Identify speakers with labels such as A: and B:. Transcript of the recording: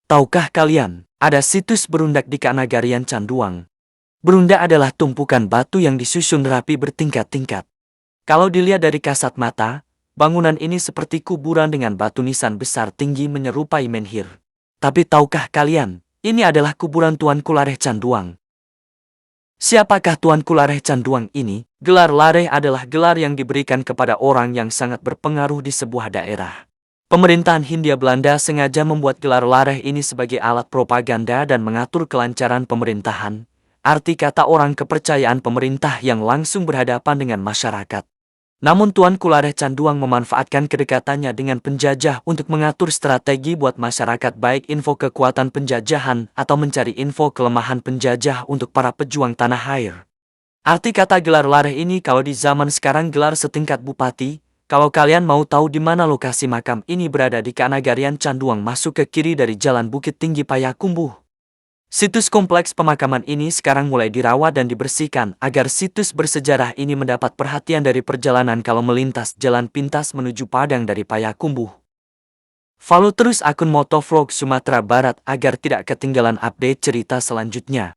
A: Tahukah kalian, ada situs berundak di Kanagarian Canduang? Berundak adalah tumpukan batu yang disusun rapi bertingkat-tingkat. Kalau dilihat dari kasat mata, bangunan ini seperti kuburan dengan batu nisan besar tinggi menyerupai menhir. Tapi tahukah kalian, ini adalah kuburan Tuanku Lareh Canduang. Siapakah Tuanku Lareh Canduang ini? Gelar Lareh adalah gelar yang diberikan kepada orang yang sangat berpengaruh di sebuah daerah. Pemerintahan Hindia Belanda sengaja membuat gelar Lareh ini sebagai alat propaganda dan mengatur kelancaran pemerintahan. Arti kata orang kepercayaan pemerintah yang langsung berhadapan dengan masyarakat. Namun Tuanku Lareh Canduang memanfaatkan kedekatannya dengan penjajah untuk mengatur strategi buat masyarakat, baik info kekuatan penjajahan atau mencari info kelemahan penjajah untuk para pejuang tanah air. Arti kata gelar Lareh ini kalau di zaman sekarang gelar setingkat bupati. Kalau kalian mau tahu di mana lokasi makam ini berada di Kanagarian Canduang, masuk ke kiri dari Jalan Bukit Tinggi Payakumbuh. Situs kompleks pemakaman ini sekarang mulai dirawat dan dibersihkan agar situs bersejarah ini mendapat perhatian dari perjalanan kalau melintas jalan pintas menuju Padang dari Payakumbuh. Follow terus akun Motovlog Sumatera Barat agar tidak ketinggalan update cerita selanjutnya.